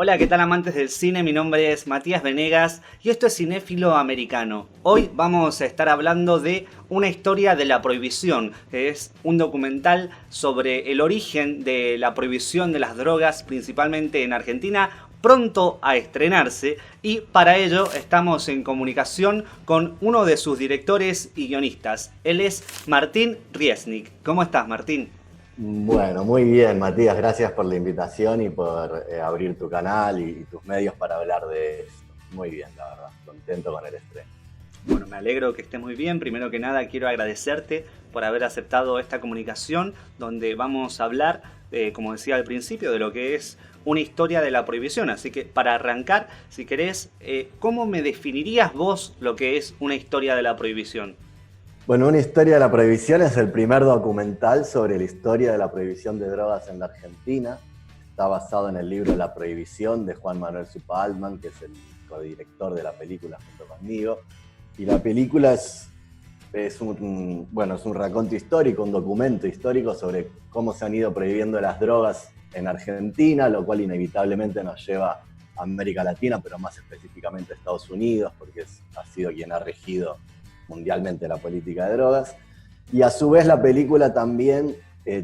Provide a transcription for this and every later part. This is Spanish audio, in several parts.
Hola, ¿qué tal amantes del cine? Mi nombre es Matías Venegas y esto es Cinéfilo Americano. Hoy vamos a estar hablando de Una historia de la prohibición, que es un documental sobre el origen de la prohibición de las drogas, principalmente en Argentina, pronto a estrenarse, y para ello estamos en comunicación con uno de sus directores y guionistas. Él es Martín Riesnik. ¿Cómo estás, Martín? Bueno, muy bien, Matías. Gracias por la invitación y por abrir tu canal y tus medios para hablar de esto. Muy bien, la verdad. Contento con el estreno. Bueno, me alegro que estés muy bien. Primero que nada, quiero agradecerte por haber aceptado esta comunicación donde vamos a hablar, como decía al principio, de lo que es una historia de la prohibición. Así que para arrancar, si querés, ¿cómo me definirías vos lo que es una historia de la prohibición? Bueno, Una historia de la prohibición es el primer documental sobre la historia de la prohibición de drogas en la Argentina. Está basado en el libro La Prohibición de Juan Manuel Zupa Altman, que es el codirector de la película junto conmigo. Y la película es un raconto histórico, un documento histórico sobre cómo se han ido prohibiendo las drogas en Argentina, lo cual inevitablemente nos lleva a América Latina, pero más específicamente a Estados Unidos, porque ha sido quien ha regido mundialmente la política de drogas. Y a su vez la película también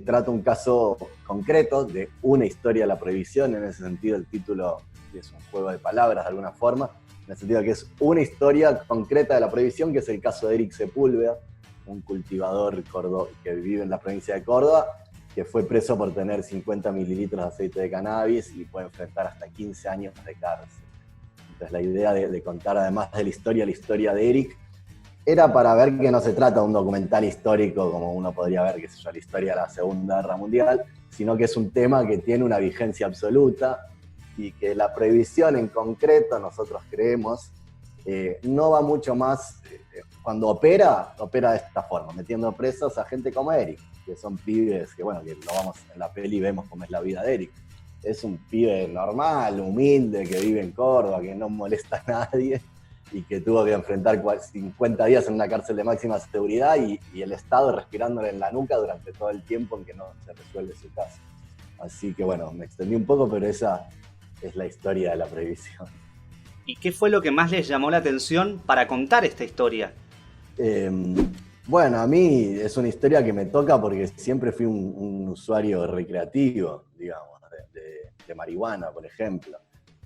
trata un caso concreto de una historia de la prohibición. En ese sentido el título es un juego de palabras de alguna forma, en el sentido de que es una historia concreta de la prohibición, que es el caso de Eric Sepúlveda, un cultivador que vive en la provincia de Córdoba, que fue preso por tener 50 mililitros de aceite de cannabis y puede enfrentar hasta 15 años de cárcel. Entonces la idea de contar, además de la historia de Eric, era para ver que no se trata de un documental histórico como uno podría ver, qué sé yo, la historia de la Segunda Guerra Mundial, sino que es un tema que tiene una vigencia absoluta y que la prohibición en concreto, nosotros creemos, no va mucho más, cuando opera de esta forma, metiendo presos a gente como Eric, que son pibes que, bueno, que lo vamos en la peli y vemos cómo es la vida de Eric. Es un pibe normal, humilde, que vive en Córdoba, que no molesta a nadie y que tuvo que enfrentar 50 días en una cárcel de máxima seguridad y el Estado respirándole en la nuca durante todo el tiempo en que no se resuelve su caso. Así que bueno, me extendí un poco, pero esa es la historia de la prohibición. ¿Y qué fue lo que más les llamó la atención para contar esta historia? Eh, bueno, a mí es una historia que me toca porque siempre fui un usuario recreativo, digamos, de marihuana, por ejemplo,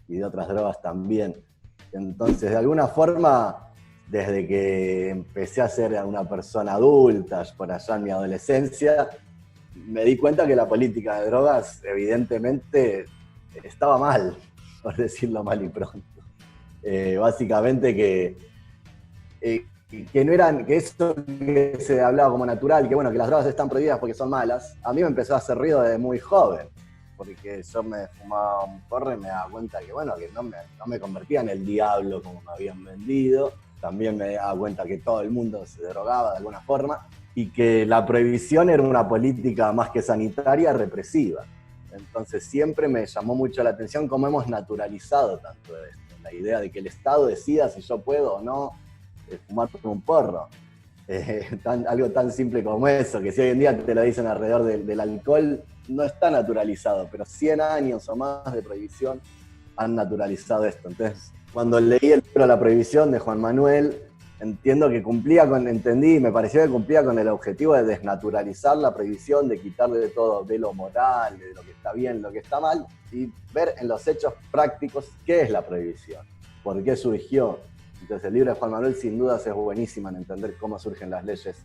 y de otras drogas también. Entonces, de alguna forma, desde que empecé a ser una persona adulta, por allá en mi adolescencia, me di cuenta que la política de drogas evidentemente estaba mal, por decirlo mal y pronto. Básicamente eh, que no eran, que eso que se hablaba como natural, que bueno, que las drogas están prohibidas porque son malas, a mí me empezó a hacer ruido desde muy joven, porque yo me fumaba un porro y me daba cuenta que bueno, que no me convertía en el diablo como me habían vendido, también me daba cuenta que todo el mundo se drogaba de alguna forma, y que la prohibición era una política más que sanitaria, represiva. Entonces siempre me llamó mucho la atención cómo hemos naturalizado tanto esto, la idea de que el Estado decida si yo puedo o no fumar un porro. Algo tan simple como eso, que si hoy en día te lo dicen alrededor del alcohol, no está naturalizado, pero 100 años o más de prohibición han naturalizado esto. Entonces, cuando leí el libro La Prohibición de Juan Manuel, entendí, me pareció que cumplía con el objetivo de desnaturalizar la prohibición, de quitarle de todo velo moral, de lo que está bien, lo que está mal, y ver en los hechos prácticos qué es la prohibición, por qué surgió. Entonces el libro de Juan Manuel sin dudas es buenísimo en entender cómo surgen las leyes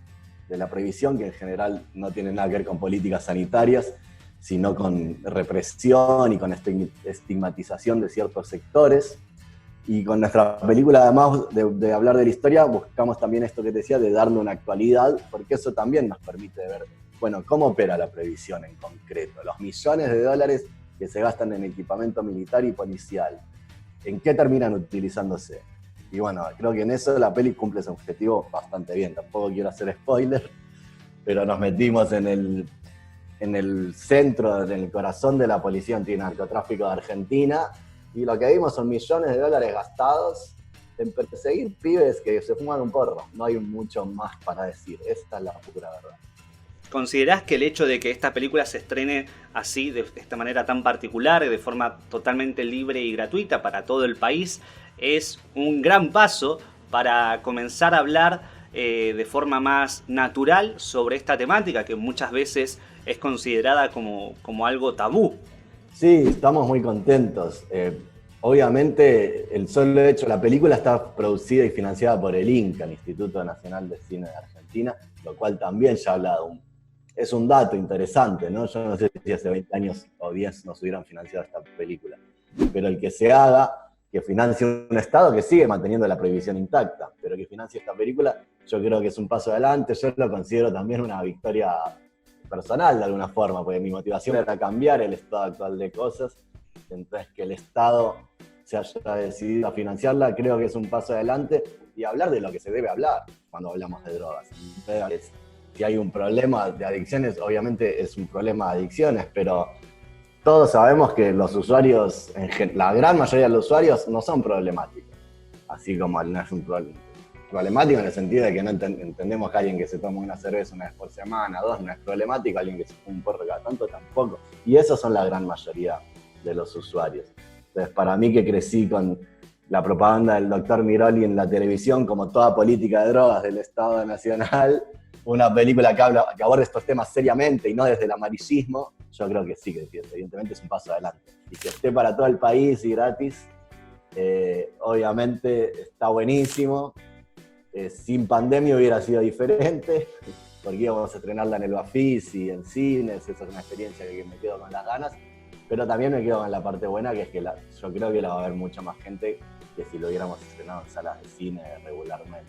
de la prohibición, que en general no tienen nada que ver con políticas sanitarias, sino con represión y con estigmatización de ciertos sectores. Y con nuestra película, además de hablar de la historia, buscamos también esto que te decía, de darle una actualidad, porque eso también nos permite ver, bueno, cómo opera la prohibición en concreto, los millones de dólares que se gastan en equipamiento militar y policial, ¿en qué terminan utilizándose? Y bueno, creo que en eso la peli cumple ese objetivo bastante bien. Tampoco quiero hacer spoiler, pero nos metimos en el centro, en el corazón de la policía antinarcotráfico de Argentina, y lo que vimos son millones de dólares gastados en perseguir pibes que se fuman un porro. No hay mucho más para decir, esta es la pura verdad. ¿Considerás que el hecho de que esta película se estrene así, de esta manera tan particular, de forma totalmente libre y gratuita para todo el país, es un gran paso para comenzar a hablar de forma más natural sobre esta temática que muchas veces es considerada como algo tabú? Sí, estamos muy contentos. Obviamente, el solo hecho, la película está producida y financiada por el INCA, el Instituto Nacional de Cine de Argentina, lo cual también ya habla es un dato interesante, ¿no? Yo no sé si hace 20 años o 10 nos hubieran financiado esta película, pero el que se haga, que financie un Estado que sigue manteniendo la prohibición intacta, pero que financie esta película, yo creo que es un paso adelante. Yo lo considero también una victoria personal de alguna forma, porque mi motivación era cambiar el estado actual de cosas. Entonces, que el Estado se haya decidido a financiarla, creo que es un paso adelante, y hablar de lo que se debe hablar cuando hablamos de drogas. Entonces, si hay un problema de adicciones, obviamente es un problema de adicciones, pero todos sabemos que los usuarios, la gran mayoría de los usuarios no son problemáticos. Así como no es un problemático en el sentido de que no entendemos que alguien que se toma una cerveza una vez por semana, dos, no es problemático, alguien que se fuma un porro cada tanto tampoco. Y esos son la gran mayoría de los usuarios. Entonces, para mí, que crecí con la propaganda del doctor Miroli en la televisión, como toda política de drogas del Estado Nacional, una película que aborda estos temas seriamente y no desde el amarillismo, yo creo que sí, que evidentemente es un paso adelante. Y que esté para todo el país y gratis, obviamente está buenísimo. Sin pandemia hubiera sido diferente, porque íbamos a estrenarla en el Bafisi, en cines. Esa es una experiencia que me quedo con las ganas, pero también me quedo con la parte buena, que es que yo creo que la va a ver mucha más gente que si lo hubiéramos estrenado en salas de cine regularmente.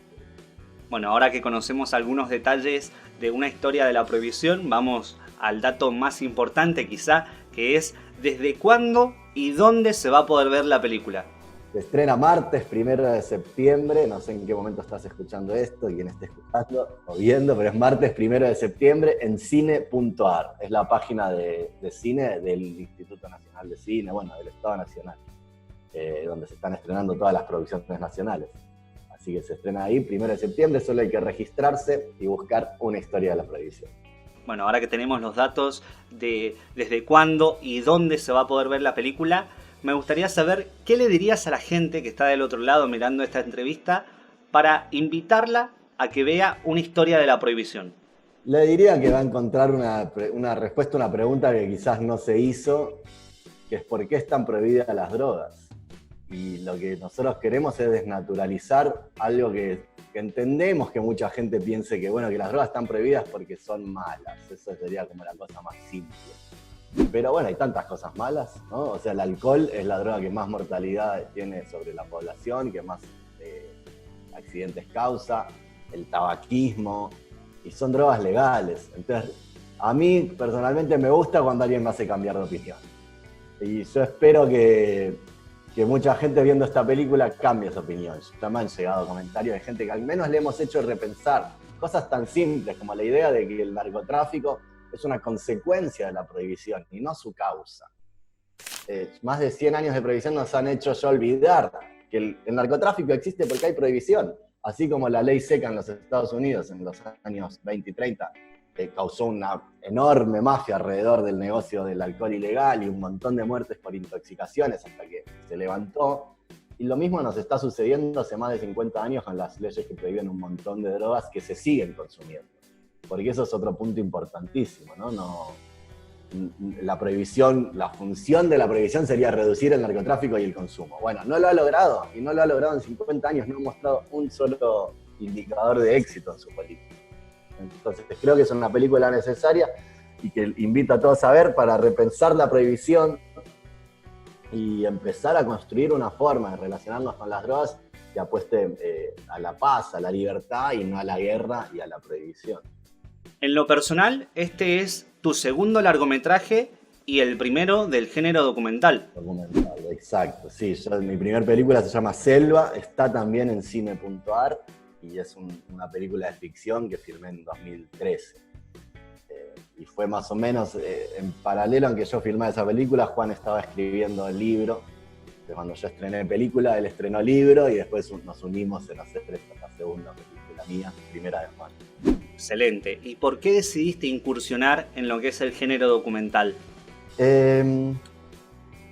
Bueno, ahora que conocemos algunos detalles de una historia de la prohibición, vamos al dato más importante quizá, que es ¿desde cuándo y dónde se va a poder ver la película? Se estrena martes 1 de septiembre, no sé en qué momento estás escuchando esto, quién esté escuchando o viendo, pero es martes 1 de septiembre en cine.ar. Es la página de cine del Instituto Nacional de Cine, bueno, del Estado Nacional, donde se están estrenando todas las producciones nacionales. Así que se estrena ahí 1 de septiembre, solo hay que registrarse y buscar una historia de la prohibición. Bueno, ahora que tenemos los datos de desde cuándo y dónde se va a poder ver la película, me gustaría saber qué le dirías a la gente que está del otro lado mirando esta entrevista para invitarla a que vea una historia de la prohibición. Le diría que va a encontrar una respuesta a una pregunta que quizás no se hizo, que es ¿por qué están prohibidas las drogas? Y lo que nosotros queremos es desnaturalizar algo que entendemos que mucha gente piense que, bueno, que las drogas están prohibidas porque son malas. Eso sería como la cosa más simple. Pero bueno, hay tantas cosas malas, ¿no? O sea, el alcohol es la droga que más mortalidad tiene sobre la población, que más accidentes causa, el tabaquismo, y son drogas legales. Entonces, a mí personalmente me gusta cuando alguien me hace cambiar de opinión. Y yo espero que mucha gente viendo esta película cambie su opinión. Ya me han llegado comentarios de gente que al menos le hemos hecho repensar cosas tan simples como la idea de que el narcotráfico es una consecuencia de la prohibición y no su causa. Más de 100 años de prohibición nos han hecho ya olvidar que el narcotráfico existe porque hay prohibición. Así como la ley seca en los Estados Unidos en los años 20 y 30 causó una enorme mafia alrededor del negocio del alcohol ilegal y un montón de muertes por intoxicaciones hasta que se levantó. Y lo mismo nos está sucediendo hace más de 50 años con las leyes que prohíben un montón de drogas que se siguen consumiendo. Porque eso es otro punto importantísimo, ¿no? La prohibición, la función de la prohibición sería reducir el narcotráfico y el consumo. Bueno, no lo ha logrado, y no lo ha logrado en 50 años, no ha mostrado un solo indicador de éxito en su política. Entonces creo que es una película necesaria y que invito a todos a ver para repensar la prohibición y empezar a construir una forma de relacionarnos con las drogas que apueste a la paz, a la libertad y no a la guerra y a la prohibición. En lo personal, este es tu segundo largometraje y el primero del género documental. Documental, exacto. Sí, mi primer película se llama Selva, está también en cine.ar y es una película de ficción que filmé en 2013. Y fue más o menos en paralelo en que yo filmaba esa película, Juan estaba escribiendo el libro. Entonces, cuando yo estrené película, él estrenó libro y después nos unimos en hacer esta segunda película mía, primera de Juan. Excelente. ¿Y por qué decidiste incursionar en lo que es el género documental?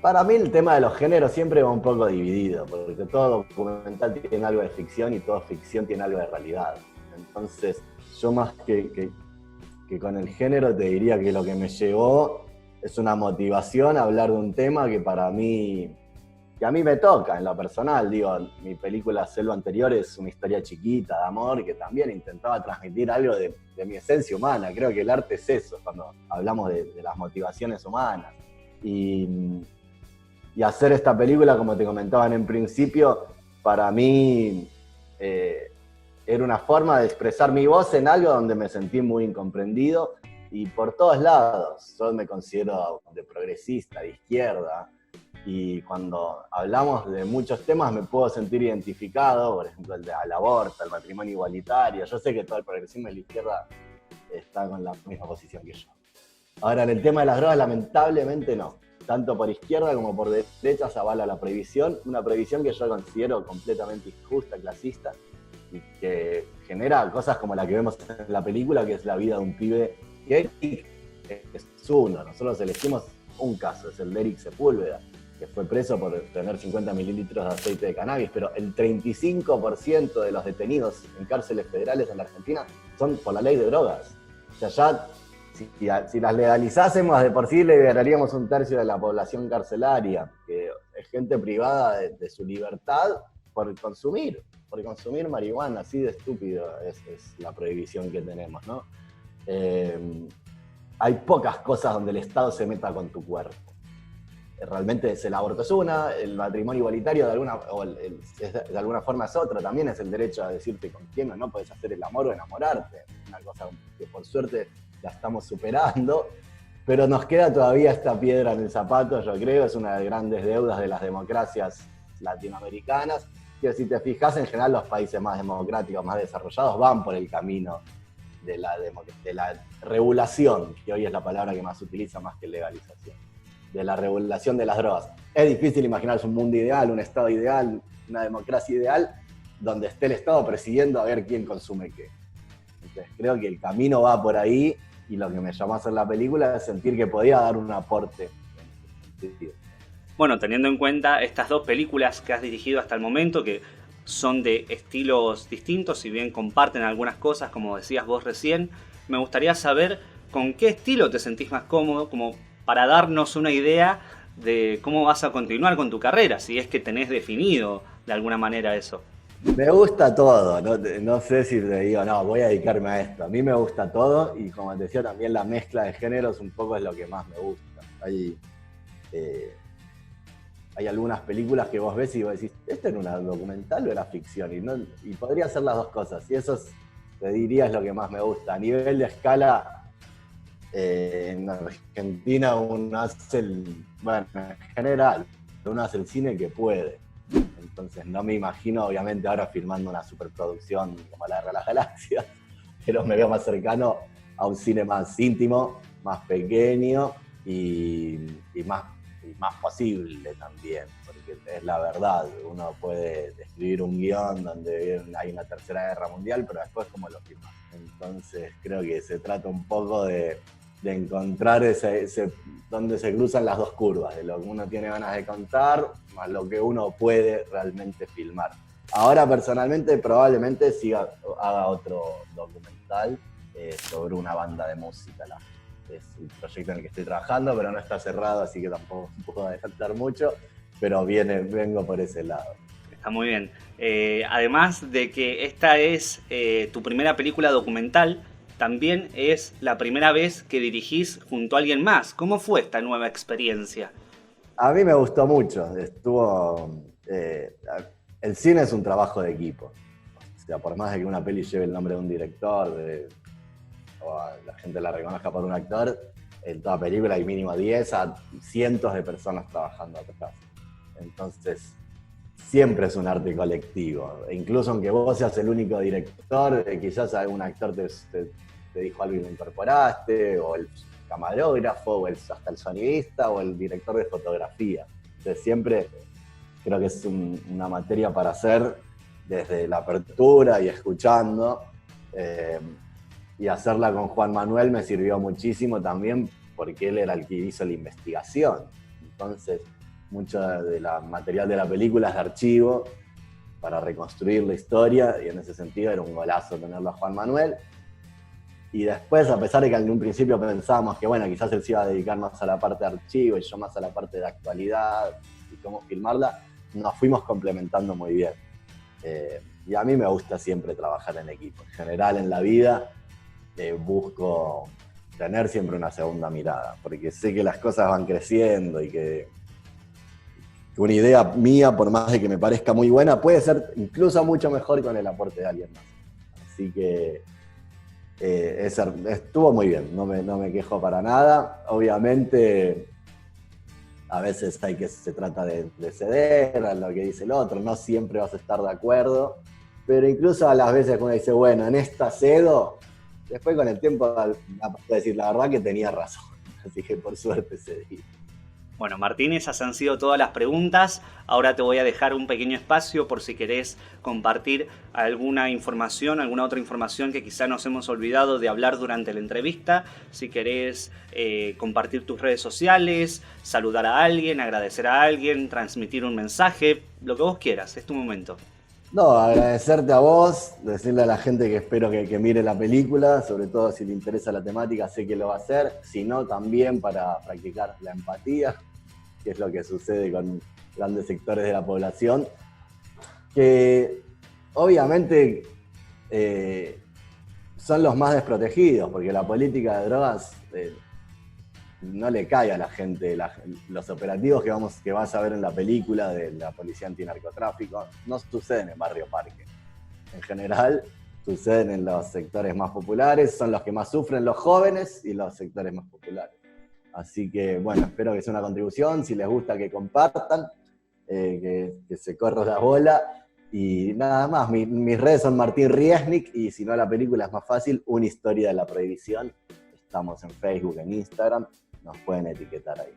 Para mí el tema de los géneros siempre va un poco dividido, porque todo documental tiene algo de ficción y toda ficción tiene algo de realidad. Entonces, yo más que con el género te diría que lo que me llevó es una motivación a hablar de un tema que a mí me toca en lo personal. Digo, mi película Selva Anterior es una historia chiquita de amor que también intentaba transmitir algo de mi esencia humana. Creo que el arte es eso, cuando hablamos de las motivaciones humanas. Y hacer esta película, como te comentaban en principio, para mí era una forma de expresar mi voz en algo donde me sentí muy incomprendido y por todos lados. Yo me considero de progresista, de izquierda, y cuando hablamos de muchos temas me puedo sentir identificado, por ejemplo el del aborto, el matrimonio igualitario. Yo sé que todo el progresismo de la izquierda está con la misma posición que yo. Ahora, en el tema de las drogas, lamentablemente no. Tanto por izquierda como por derecha se avala la prohibición, una prohibición que yo considero completamente injusta, clasista, y que genera cosas como la que vemos en la película, que es la vida de un pibe que es uno. Nosotros elegimos un caso, es el de Eric Sepúlveda, que fue preso por tener 50 mililitros de aceite de cannabis, pero el 35% de los detenidos en cárceles federales en la Argentina son por la ley de drogas. O sea, ya si las legalizásemos, de por sí liberaríamos un tercio de la población carcelaria, que es gente privada de su libertad por consumir marihuana. Así de estúpido es la prohibición que tenemos, ¿no? Hay pocas cosas donde el Estado se meta con tu cuerpo. Realmente el aborto es una, el matrimonio igualitario de alguna forma es otra, también es el derecho a decirte con quién o no puedes hacer el amor o enamorarte, una cosa que por suerte la estamos superando, pero nos queda todavía esta piedra en el zapato, yo creo, es una de las grandes deudas de las democracias latinoamericanas, que si te fijas en general los países más democráticos, más desarrollados, van por el camino de la regulación, que hoy es la palabra que más se utiliza más que legalización, de la regulación de las drogas. Es difícil imaginarse un mundo ideal, un estado ideal, una democracia ideal, donde esté el Estado presidiendo a ver quién consume qué. Entonces creo que el camino va por ahí, y lo que me llamó a hacer la película es sentir que podía dar un aporte en ese sentido. Bueno, teniendo en cuenta estas dos películas que has dirigido hasta el momento, que son de estilos distintos, si bien comparten algunas cosas, como decías vos recién, me gustaría saber con qué estilo te sentís más cómodo, como para darnos una idea de cómo vas a continuar con tu carrera, si es que tenés definido de alguna manera eso. Me gusta todo, no sé si te digo, no, voy a dedicarme a esto. A mí me gusta todo, y como te decía, también la mezcla de géneros un poco es lo que más me gusta. Hay algunas películas que vos ves y vos decís, ¿esto era una documental o era ficción? Y podría ser las dos cosas, y eso te diría es lo que más me gusta. A nivel de escala, en Argentina uno hace en general, uno hace el cine que puede. Entonces no me imagino, obviamente, ahora filmando una superproducción como la de las Galaxias, pero me veo más cercano a un cine más íntimo, más pequeño y más posible también, porque es la verdad. Uno puede escribir un guión donde hay una tercera guerra mundial, pero después cómo lo filmas. Entonces creo que se trata un poco de encontrar donde se cruzan las dos curvas, de lo que uno tiene ganas de contar, más lo que uno puede realmente filmar. Ahora personalmente probablemente haga otro documental sobre una banda de música. Es el proyecto en el que estoy trabajando, pero no está cerrado, así que tampoco puedo adelantar mucho, pero vengo por ese lado. Está muy bien. Además de que esta es tu primera película documental, también es la primera vez que dirigís junto a alguien más. ¿Cómo fue esta nueva experiencia? A mí me gustó mucho. El cine es un trabajo de equipo. O sea, por más de que una peli lleve el nombre de un director, o la gente la reconozca por un actor, en toda película hay mínimo 10 a cientos de personas trabajando atrás. Entonces, siempre es un arte colectivo. E incluso aunque vos seas el único director, quizás algún actor te dijo algo y lo incorporaste, o el camarógrafo, o hasta el sonidista, o el director de fotografía. Entonces siempre creo que es una materia para hacer desde la apertura y escuchando. Y hacerla con Juan Manuel me sirvió muchísimo también porque él era el que hizo la investigación. Entonces, mucho del material de la película es de archivo para reconstruir la historia, y en ese sentido era un golazo tenerlo a Juan Manuel. Y después, a pesar de que en un principio pensábamos que, bueno, quizás él se iba a dedicar más a la parte de archivo y yo más a la parte de actualidad y cómo filmarla, nos fuimos complementando muy bien. Y a mí me gusta siempre trabajar en equipo. En general, en la vida, busco tener siempre una segunda mirada, porque sé que las cosas van creciendo y que una idea mía, por más de que me parezca muy buena, puede ser incluso mucho mejor con el aporte de alguien más. Así que estuvo muy bien, no me quejo para nada. Obviamente, a veces se trata de ceder a lo que dice el otro, no siempre vas a estar de acuerdo, pero incluso a las veces que uno dice, bueno, en esta cedo, después con el tiempo vas a decir, la verdad que tenía razón, así que por suerte cedí. Bueno, Martín, esas han sido todas las preguntas. Ahora te voy a dejar un pequeño espacio por si querés compartir alguna información, alguna otra información que quizá nos hemos olvidado de hablar durante la entrevista. Si querés compartir tus redes sociales, saludar a alguien, agradecer a alguien, transmitir un mensaje, lo que vos quieras, es tu momento. No, agradecerte a vos, decirle a la gente que espero que mire la película, sobre todo si le interesa la temática, sé que lo va a hacer, si no también para practicar la empatía, que es lo que sucede con grandes sectores de la población, que obviamente son los más desprotegidos, porque la política de drogas no le cae a la gente. Los operativos que vas a ver en la película de la policía antinarcotráfico no suceden en Barrio Parque. En general, suceden en los sectores más populares, son los que más sufren los jóvenes y los sectores más populares. Así que, bueno, espero que sea una contribución. Si les gusta, que compartan, que se corra la bola. Y nada más, mis redes son Martín Riesnik, y si no, la película es más fácil, Una historia de la prohibición. Estamos en Facebook, en Instagram, nos pueden etiquetar ahí.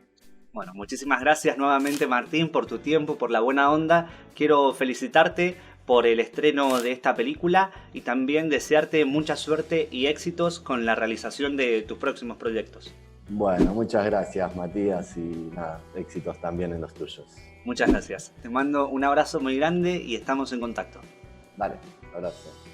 Bueno, muchísimas gracias nuevamente, Martín, por tu tiempo, por la buena onda. Quiero felicitarte por el estreno de esta película y también desearte mucha suerte y éxitos con la realización de tus próximos proyectos. Bueno, muchas gracias, Matías, y nada, éxitos también en los tuyos. Muchas gracias. Te mando un abrazo muy grande y estamos en contacto. Dale, abrazo.